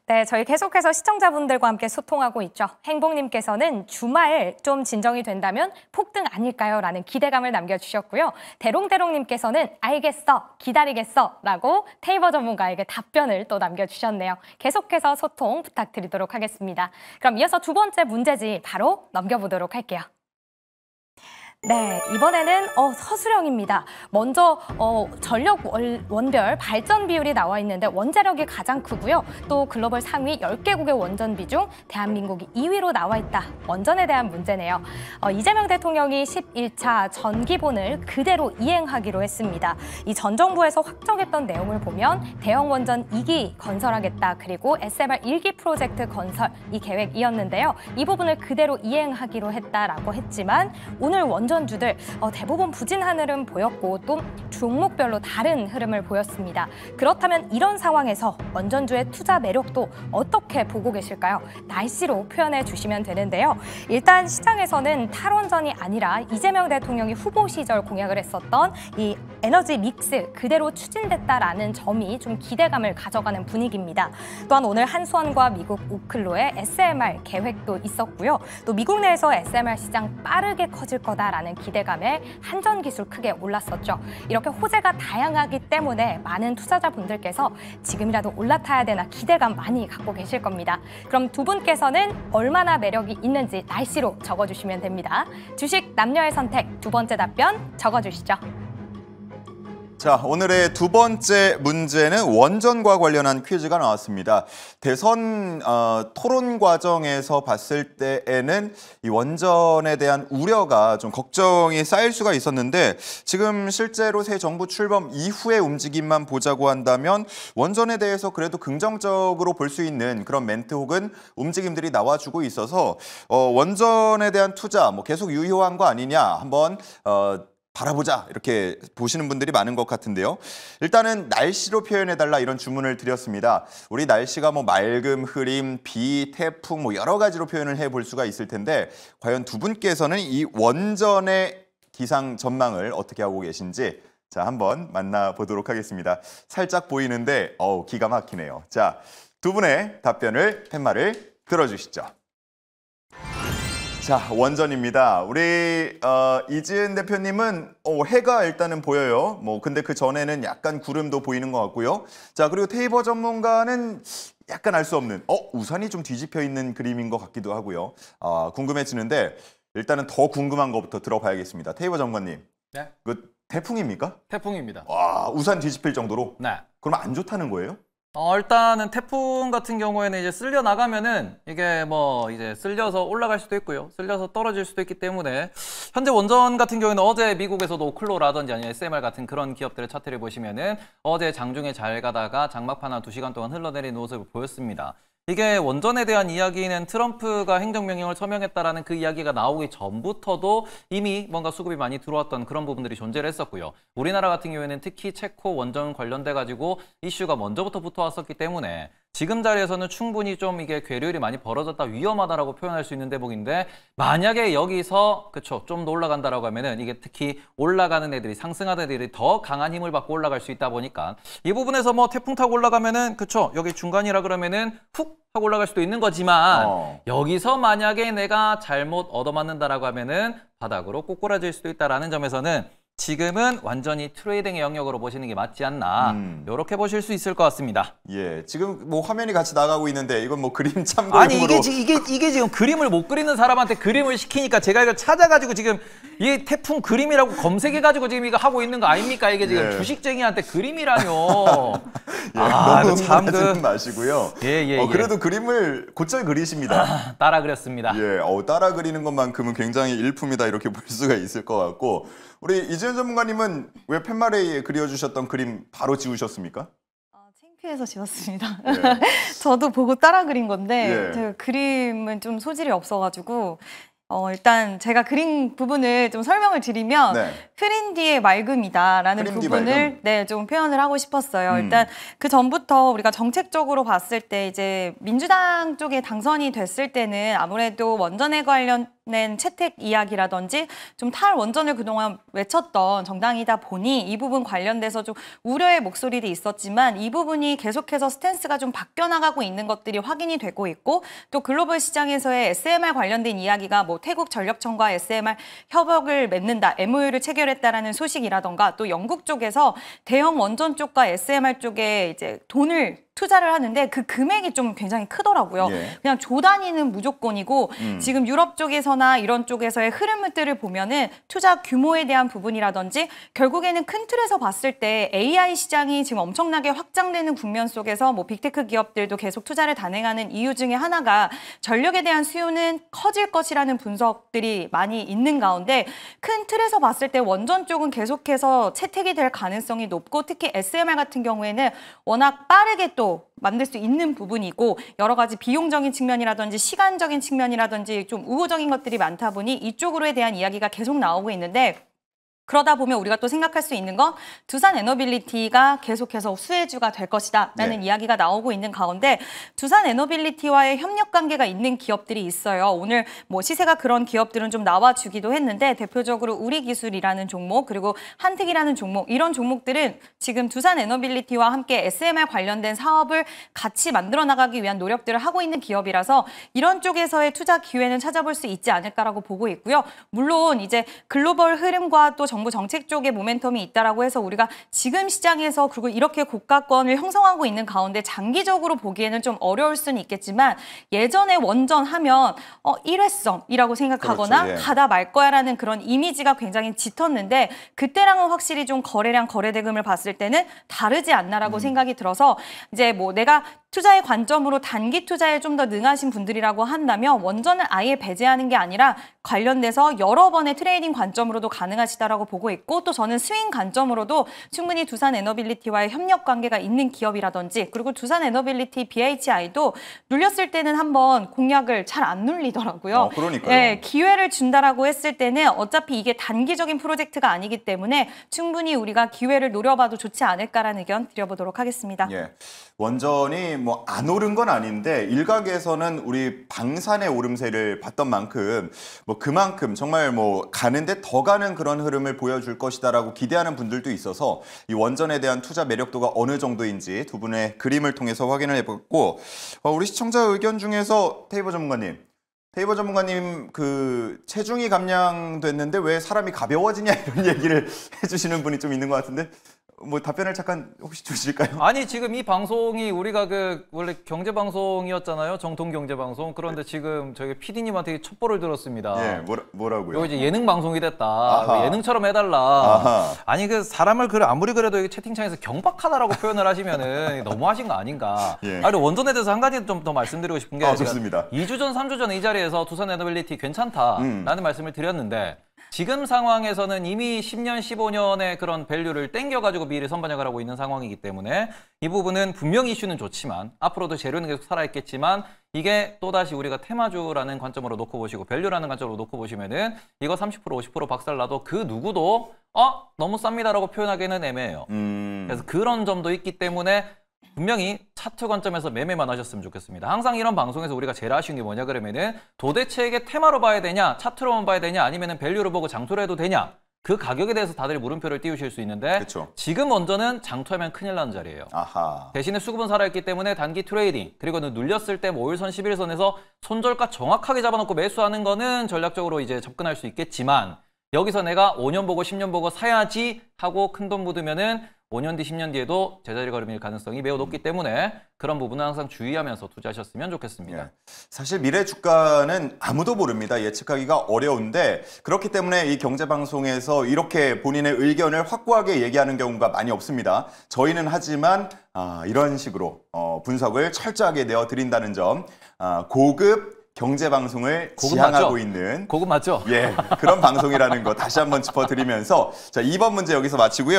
네, 저희 계속해서 시청자분들과 함께 소통하고 있죠. 행복님께서는 주말 좀 진정이 된다면 폭등 아닐까요? 라는 기대감을 남겨주셨고요. 대롱대롱님께서는 알겠어, 기다리겠어 라고 테이버 전문가에게 답변을 또 남겨주셨네요. 계속해서 소통 부탁드리도록 하겠습니다. 그럼 이어서 두 번째 문제지 바로 넘겨보도록 할게요. 네, 이번에는 서술형입니다. 먼저 전력 원별 발전 비율이 나와 있는데 원자력이 가장 크고요. 또 글로벌 상위 10개국의 원전비 중 대한민국이 2위로 나와 있다. 원전에 대한 문제네요. 이재명 대통령이 11차 전기본을 그대로 이행하기로 했습니다. 이 전 정부에서 확정했던 내용을 보면 대형 원전 2기 건설하겠다. 그리고 SMR 1기 프로젝트 건설 이 계획이었는데요. 이 부분을 그대로 이행하기로 했다라고 했지만 오늘 원전주들 대부분 부진한 흐름 보였고 또 종목별로 다른 흐름을 보였습니다. 그렇다면 이런 상황에서 원전주의 투자 매력도 어떻게 보고 계실까요? 날씨로 표현해 주시면 되는데요. 일단 시장에서는 탈원전이 아니라 이재명 대통령이 후보 시절 공약을 했었던 이 에너지 믹스 그대로 추진됐다라는 점이 좀 기대감을 가져가는 분위기입니다. 또한 오늘 한수원과 미국 오클로의 SMR 계획도 있었고요. 또 미국 내에서 SMR 시장 빠르게 커질 거다라는 기대감에 한전 기술 크게 올랐었죠. 이렇게 호재가 다양하기 때문에 많은 투자자분들께서 지금이라도 올라타야 되나 기대감 많이 갖고 계실 겁니다. 그럼 두 분께서는 얼마나 매력이 있는지 날씨로 적어주시면 됩니다. 주식 남녀의 선택 두 번째 답변 적어주시죠. 자, 오늘의 두 번째 문제는 원전과 관련한 퀴즈가 나왔습니다. 대선 토론 과정에서 봤을 때에는 이 원전에 대한 우려가 좀 걱정이 쌓일 수가 있었는데 지금 실제로 새 정부 출범 이후의 움직임만 보자고 한다면 원전에 대해서 그래도 긍정적으로 볼 수 있는 그런 멘트 혹은 움직임들이 나와주고 있어서 원전에 대한 투자 뭐 계속 유효한 거 아니냐 한번 바라보자 이렇게 보시는 분들이 많은 것 같은데요. 일단은 날씨로 표현해달라 이런 주문을 드렸습니다. 우리 날씨가 뭐 맑음, 흐림, 비, 태풍 뭐 여러 가지로 표현을 해볼 수가 있을 텐데 과연 두 분께서는 이 원전의 기상 전망을 어떻게 하고 계신지 자 한번 만나보도록 하겠습니다. 살짝 보이는데 기가 막히네요. 자, 두 분의 답변을 팻말을 들어주시죠. 자, 원전입니다. 우리 이지은 대표님은 해가 일단은 보여요. 근데 그 전에는 약간 구름도 보이는 것 같고요. 자, 그리고 테이버 전문가는 약간 알 수 없는 우산이 좀 뒤집혀 있는 그림인 것 같기도 하고요. 궁금해지는데 일단은 더 궁금한 것부터 들어봐야겠습니다. 테이버 전문가님. 네. 그 태풍입니까? 태풍입니다. 와, 우산 뒤집힐 정도로? 네. 그럼 안 좋다는 거예요? 일단은 태풍 같은 경우에는 이제 쓸려 나가면은 이게 뭐 이제 쓸려서 올라갈 수도 있고요. 쓸려서 떨어질 수도 있기 때문에 현재 원전 같은 경우에는 어제 미국에서도 오클로라든지 아니면 SMR 같은 그런 기업들의 차트를 보시면은 어제 장중에 잘 가다가 장막판 한 2시간 동안 흘러내리는 모습을 보였습니다. 이게 원전에 대한 이야기는 트럼프가 행정명령을 서명했다라는 그 이야기가 나오기 전부터도 이미 뭔가 수급이 많이 들어왔던 그런 부분들이 존재를 했었고요. 우리나라 같은 경우에는 특히 체코 원전 관련돼 가지고 이슈가 먼저부터 붙어왔었기 때문에 지금 자리에서는 충분히 좀 이게 괴뢰율이 많이 벌어졌다, 위험하다라고 표현할 수 있는 대목인데 만약에 여기서 좀 더 올라간다라고 하면은 이게 특히 올라가는 애들이 상승하는 애들이 더 강한 힘을 받고 올라갈 수 있다 보니까 이 부분에서 뭐 태풍 타고 올라가면은 여기 중간이라 그러면은 훅 하고 올라갈 수도 있는 거지만 여기서 만약에 내가 잘못 얻어맞는다라고 하면은 바닥으로 꼬꾸라질 수도 있다라는 점에서는 지금은 완전히 트레이딩의 영역으로 보시는 게 맞지 않나 이렇게 보실 수 있을 것 같습니다. 예, 지금 뭐 화면이 같이 나가고 있는데 이건 뭐 그림 참고용으로 아니 이게 지금 그림을 못 그리는 사람한테 그림을 시키니까 제가 이걸 찾아가지고 지금 이 태풍 그림이라고 검색해가지고 지금 이거 하고 있는 거 아닙니까? 이게 지금 주식쟁이한테 그림이라뇨. 너무 하지 마시고요. 그래도 예. 그림을 곧잘 그리십니다. 따라 그렸습니다. 예, 따라 그리는 것만큼은 굉장히 일품이다 이렇게 볼 수가 있을 것 같고 우리 이지은 전문가님은 왜 팻말에 그려주셨던 그림 바로 지우셨습니까? 창피해서 지웠습니다. 저도 보고 따라 그린 건데 제가 그림은 좀 소질이 없어가지고 일단 제가 그린 부분을 좀 설명을 드리면 흐린 뒤의 맑음이다라는 부분을 좀 표현을 하고 싶었어요. 일단 그 전부터 우리가 정책적으로 봤을 때 이제 민주당 쪽에 당선이 됐을 때는 아무래도 원전에 낸 채택 이야기라든지 좀 탈원전을 그동안 외쳤던 정당이다 보니 이 부분 관련돼서 좀 우려의 목소리도 있었지만 이 부분이 계속해서 스탠스가 좀 바뀌어 나가고 있는 것들이 확인이 되고 있고 또 글로벌 시장에서의 SMR 관련된 이야기가 뭐 태국 전력청과 SMR 협약을 맺는다, MOU를 체결했다라는 소식이라던가 또 영국 쪽에서 대형 원전 쪽과 SMR 쪽에 이제 돈을 투자를 하는데 그 금액이 좀 굉장히 크더라고요. 예. 그냥 조 단위는 무조건이고 지금 유럽 쪽에서나 이런 쪽에서의 흐름들을 보면은 투자 규모에 대한 부분이라든지 결국에는 큰 틀에서 봤을 때 AI 시장이 지금 엄청나게 확장되는 국면 속에서 뭐 빅테크 기업들도 계속 투자를 단행하는 이유 중에 하나가 전력에 대한 수요는 커질 것이라는 분석들이 많이 있는 가운데 큰 틀에서 봤을 때 원전 쪽은 계속해서 채택이 될 가능성이 높고 특히 SMR 같은 경우에는 워낙 빠르게 또 만들 수 있는 부분이고 여러 가지 비용적인 측면이라든지 시간적인 측면이라든지 좀 우호적인 것들이 많다 보니 이쪽으로에 대한 이야기가 계속 나오고 있는데 그러다 보면 우리가 또 생각할 수 있는 건 두산 에너빌리티가 계속해서 수혜주가 될 것이다라는 이야기가 나오고 있는 가운데 두산 에너빌리티와의 협력 관계가 있는 기업들이 있어요. 오늘 뭐 시세가 그런 기업들은 좀 나와주기도 했는데 대표적으로 우리기술이라는 종목 그리고 한택이라는 종목 이런 종목들은 지금 두산 에너빌리티와 함께 SMR 관련된 사업을 같이 만들어 나가기 위한 노력들을 하고 있는 기업이라서 이런 쪽에서의 투자 기회는 찾아볼 수 있지 않을까라고 보고 있고요. 물론 이제 글로벌 흐름과 또 정부 정책 쪽에 모멘텀이 있다라고 해서 우리가 지금 시장에서 그리고 이렇게 고가권을 형성하고 있는 가운데 장기적으로 보기에는 좀 어려울 수는 있겠지만 예전에 원전 하면 일회성이라고 생각하거나 그렇죠, 예. 가다 말 거야라는 그런 이미지가 굉장히 짙었는데 그때랑은 확실히 좀 거래량 거래 대금을 봤을 때는 다르지 않나라고 생각이 들어서 이제 뭐 내가 투자의 관점으로 단기 투자에 좀 더 능하신 분들이라고 한다면 원전을 아예 배제하는 게 아니라 관련돼서 여러 번의 트레이딩 관점으로도 가능하시다라고 보고 있고 또 저는 스윙 관점으로도 충분히 두산 에너빌리티와의 협력 관계가 있는 기업이라든지 그리고 두산 에너빌리티 BHI도 눌렸을 때는 한번 공략을 잘 안 눌리더라고요. 그러니까요. 예, 기회를 준다라고 했을 때는 어차피 이게 단기적인 프로젝트가 아니기 때문에 충분히 우리가 기회를 노려봐도 좋지 않을까라는 의견 드려보도록 하겠습니다. 예. 원전이 뭐 안 오른 건 아닌데 일각에서는 우리 방산의 오름세를 봤던 만큼 뭐 그만큼 정말 뭐 가는데 더 가는 그런 흐름을 보여줄 것이다라고 기대하는 분들도 있어서 이 원전에 대한 투자 매력도가 어느 정도인지 두 분의 그림을 통해서 확인을 해봤고 우리 시청자 의견 중에서 테이버 전문가님 그 체중이 감량됐는데 왜 사람이 가벼워지냐 이런 얘기를 해주시는 분이 좀 있는 것 같은데 뭐 답변을 잠깐 혹시 주실까요? 아니 지금 이 방송이 우리가 그 원래 경제 방송이었잖아요. 정통 경제 방송. 그런데 지금 저희 PD님한테 첩보를 들었습니다. 예, 뭐라고요? 이거 이제 예능 방송이 됐다. 아하. 예능처럼 해달라. 아하. 아니 그 사람을 그래 아무리 그래도 이게 채팅창에서 경박하다라고 표현을 하시면은 너무하신 거 아닌가. 예. 아니 원전에 대해서 한 가지 좀 더 말씀드리고 싶은 게 제가 좋습니다. 2주 전, 3주 전에 이 자리에서 두산 에너빌리티 괜찮다라는 말씀을 드렸는데. 지금 상황에서는 이미 10년, 15년의 그런 밸류를 땡겨가지고 미래 선반영을 하고 있는 상황이기 때문에 이 부분은 분명히 이슈는 좋지만 앞으로도 재료는 계속 살아있겠지만 이게 또다시 우리가 테마주라는 관점으로 놓고 보시고 밸류라는 관점으로 놓고 보시면은 이거 30%, 50% 박살나도 그 누구도 너무 쌉니다라고 표현하기는 애매해요. 그래서 그런 점도 있기 때문에 분명히 차트 관점에서 매매만 하셨으면 좋겠습니다. 항상 이런 방송에서 우리가 제일 아쉬운 게 뭐냐 그러면은 도대체 이게 테마로 봐야 되냐, 차트로만 봐야 되냐, 아니면은 밸류를 보고 장토를 해도 되냐. 그 가격에 대해서 다들 물음표를 띄우실 수 있는데 그쵸. 지금 원전은 장토하면 큰일 나는 자리예요. 아하. 대신에 수급은 살아있기 때문에 단기 트레이딩 그리고는 눌렸을 때 5일선, 11선에서 손절가 정확하게 잡아놓고 매수하는 거는 전략적으로 이제 접근할 수 있겠지만 여기서 내가 5년 보고 10년 보고 사야지 하고 큰돈 묻으면은 5년 뒤, 10년 뒤에도 제자리 걸음일 가능성이 매우 높기 때문에 그런 부분은 항상 주의하면서 투자하셨으면 좋겠습니다. 예. 사실 미래 주가는 아무도 모릅니다. 예측하기가 어려운데 그렇기 때문에 이 경제방송에서 이렇게 본인의 의견을 확고하게 얘기하는 경우가 많이 없습니다. 저희는 하지만 이런 식으로 분석을 철저하게 내어드린다는 점 고급 경제방송을 지향하고 맞죠? 있는 고급 맞죠? 그런 방송이라는 거 다시 한번 짚어드리면서 자 2번 문제 여기서 마치고요.